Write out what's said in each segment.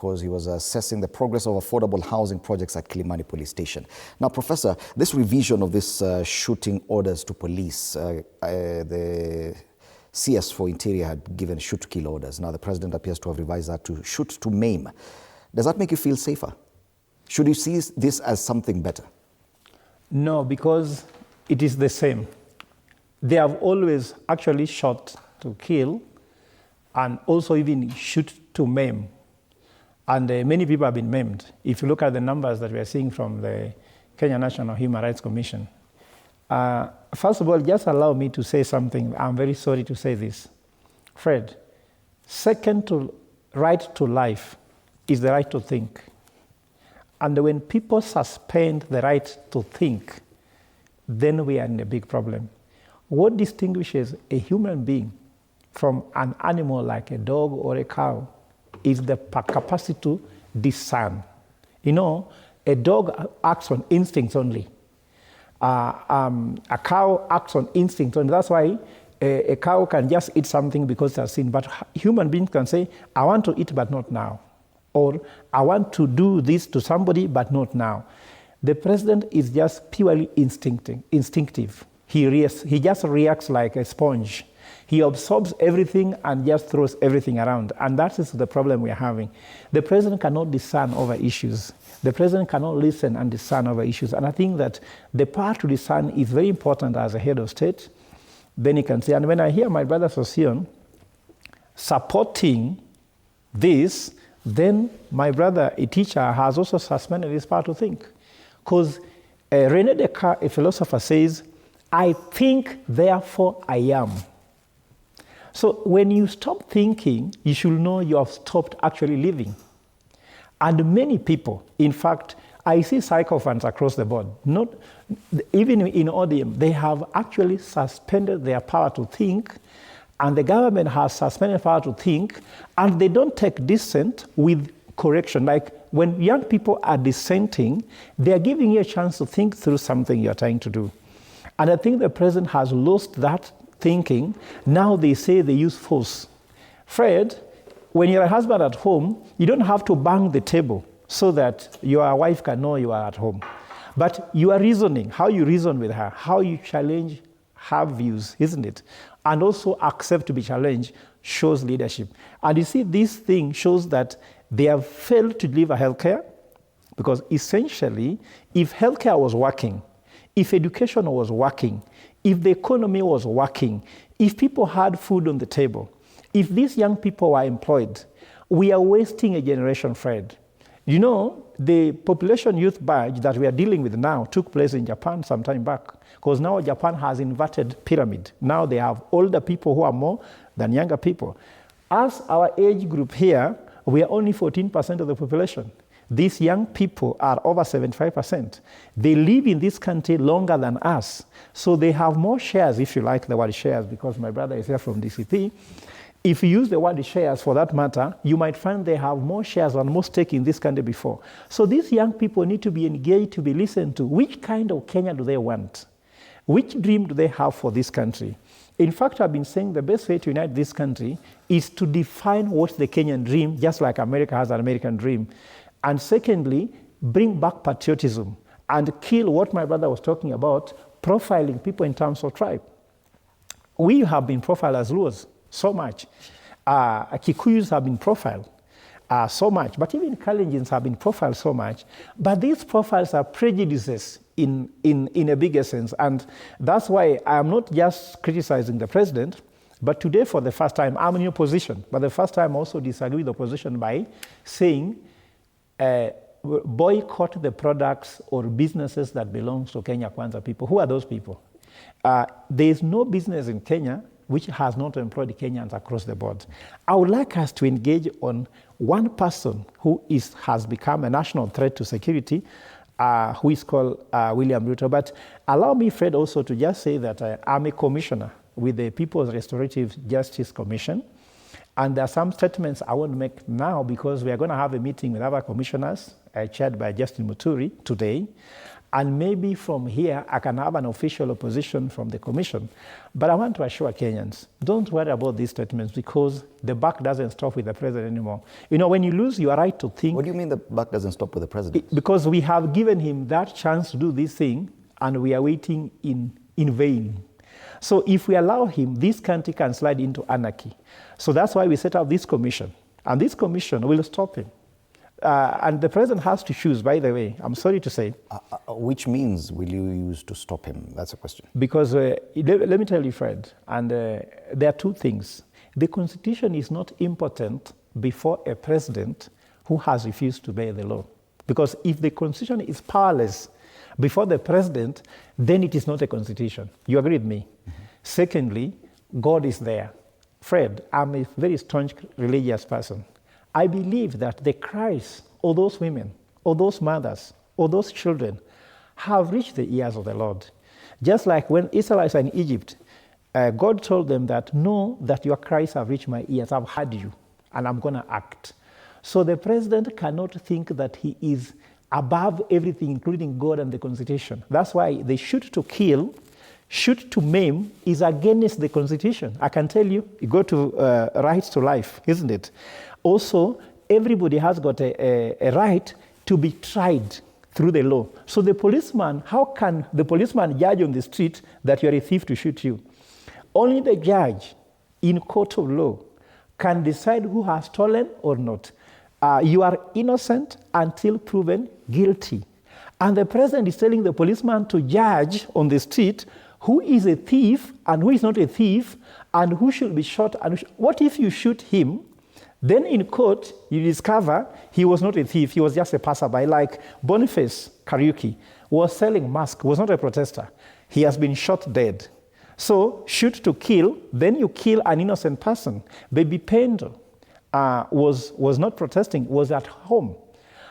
because he was assessing the progress of affordable housing projects at Kilimani Police Station. Now, Professor, this revision of this shooting orders to police, the CS for Interior had given shoot to kill orders. Now, the President appears to have revised that to shoot to maim. Does that make you feel safer? Should you see this as something better? No, because it is the same. They have always actually shot to kill and also even shoot to maim. And many people have been maimed. If you look at the numbers that we are seeing from the Kenya National Human Rights Commission. First of all, just allow me to say something. I'm very sorry to say this. Fred, second to right to life is the right to think. And when people suspend the right to think, then we are in a big problem. What distinguishes a human being from an animal like a dog or a cow is the capacity to discern. You know, a dog acts on instincts only. A cow acts on instincts only. That's why a cow can just eat something because it's seen. But human beings can say, I want to eat, but not now. Or I want to do this to somebody, but not now. The president is just purely instinctive. He just reacts like a sponge. He absorbs everything and just throws everything around. And that is the problem we are having. The president cannot discern over issues. The president cannot listen and discern over issues. And I think that the power to discern is very important as a head of state. Then he can say, and when I hear my brother Sossion supporting this, then my brother, a teacher, has also suspended his power to think. Because René Descartes, a philosopher, says, I think, therefore I am. So when you stop thinking, you should know you have stopped actually living. And many people, in fact, I see sycophants across the board, not even in ODM, they have actually suspended their power to think, and the government has suspended power to think, and they don't take dissent with correction. Like when young people are dissenting, they are giving you a chance to think through something you're trying to do. And I think the president has lost that thinking. Now they say they use force. Fred, when you're a husband at home, you don't have to bang the table so that your wife can know you are at home. But you are reasoning, how you reason with her, how you challenge her views, isn't it? And also accept to be challenged shows leadership. And you see, this thing shows that they have failed to deliver healthcare, because essentially, if healthcare was working, if education was working, if the economy was working, if people had food on the table, if these young people were employed, we are wasting a generation, Fred. You know, the population youth badge that we are dealing with now took place in Japan some time back, because now Japan has inverted pyramid. Now they have older people who are more than younger people. As our age group here, we are only 14% of the population. These young people are over 75%. They live in this country longer than us. So they have more shares, if you like the word shares, because my brother is here from DCP. If you use the word shares for that matter, you might find they have more shares and more stake in this country before. So these young people need to be engaged, to be listened to. Which kind of Kenya do they want? Which dream do they have for this country? In fact, I've been saying the best way to unite this country is to define what's the Kenyan dream, just like America has an American dream. And secondly, bring back patriotism and kill what my brother was talking about, profiling people in terms of tribe. We have been profiled as Luos so much. Kikuyus have been profiled so much, but even Kalenjins have been profiled so much. But these profiles are prejudices in a bigger sense. And that's why I am not just criticizing the president, but today for the first time, I'm in opposition. But the first time I also disagree with the opposition by saying, boycott the products or businesses that belong to Kenya Kwanza people. Who are those people? There is no business in Kenya which has not employed Kenyans across the board. I would like us to engage on one person who has become a national threat to security, who is called William Ruto. But allow me, Fred, also to just say that I'm a commissioner with the People's Restorative Justice Commission. And there are some statements I won't make now because we are going to have a meeting with other commissioners, chaired by Justin Muturi today. And maybe from here, I can have an official opposition from the commission. But I want to assure Kenyans, don't worry about these statements because the buck doesn't stop with the president anymore. You know, when you lose your right to think... What do you mean the buck doesn't stop with the president? Because we have given him that chance to do this thing, and we are waiting in vain. So if we allow him, this country can slide into anarchy. So that's why we set up this commission. And this commission will stop him. And the president has to choose, by the way, I'm sorry to say. Which means will you use to stop him? That's a question. Because let me tell you, Fred, and there are two things. The Constitution is not important before a president who has refused to obey the law. Because if the Constitution is powerless before the president, then it is not a Constitution. You agree with me? Mm-hmm. Secondly, God is there. Fred, I'm a very staunch religious person. I believe that the cries of those women, or those mothers, or those children have reached the ears of the Lord. Just like when Israelites were in Egypt, God told them that, know that your cries have reached my ears, I've heard you, and I'm going to act. So the president cannot think that he is above everything, including God and the Constitution. That's why the shoot to kill, shoot to maim is against the Constitution. I can tell you, you go to rights to life, isn't it? Also, everybody has got a right to be tried through the law. So the policeman, how can the policeman judge on the street that you're a thief to shoot you? Only the judge in court of law can decide who has stolen or not. You are innocent until proven guilty. And the president is telling the policeman to judge on the street who is a thief and who is not a thief and who should be shot. And what if you shoot him? Then in court, you discover he was not a thief, he was just a passerby, like Boniface Kariuki was selling masks, was not a protester. He has been shot dead. So, shoot to kill, then you kill an innocent person. Baby Pendo was not protesting, was at home.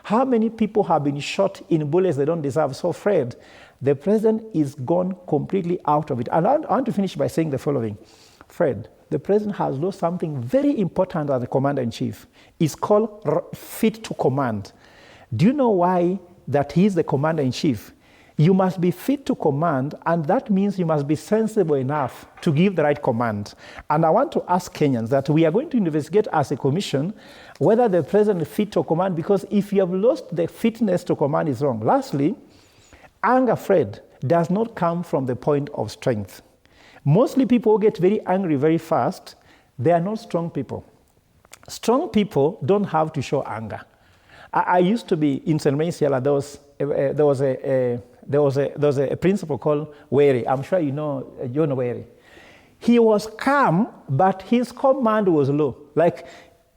How many people have been shot in bullets they don't deserve? So, Fred, the president is gone completely out of it. And I want to finish by saying the following. Fred, the president has lost something very important as the commander-in-chief. It's called fit to command. Do you know why that he is the commander-in-chief? You must be fit to command, and that means you must be sensible enough to give the right command. And I want to ask Kenyans that we are going to investigate as a commission whether the president is fit to command, because if you have lost the fitness to command, is wrong. Lastly, anger, Fred, does not come from the point of strength. Mostly people who get very angry very fast, they are not strong people. Strong people don't have to show anger. I used to be in St. Mary's Yala. There was a principal called Weri. I'm sure you know John Weri. He was calm, but his command was low. Like,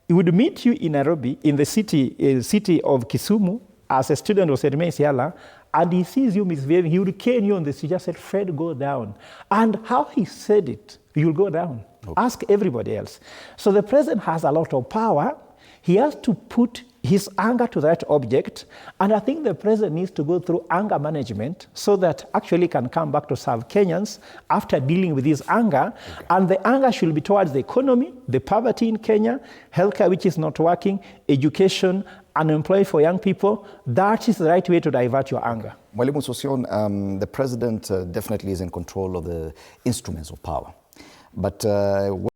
he would meet you in Nairobi, in the city of Kisumu, as a student of St. Mary's Yala, and he sees you misbehaving, he would cane you on the street, just said, Fred, go down. And how he said it, you'll go down. Okay. Ask everybody else. So the president has a lot of power. He has to put his anger to that object. And I think the president needs to go through anger management so that actually can come back to serve Kenyans after dealing with his anger. Okay. And the anger should be towards the economy, the poverty in Kenya, healthcare which is not working, education, unemployed for young people. That is the right way to divert your anger. Mwalimu Sosion, the president definitely is in control of the instruments of power. But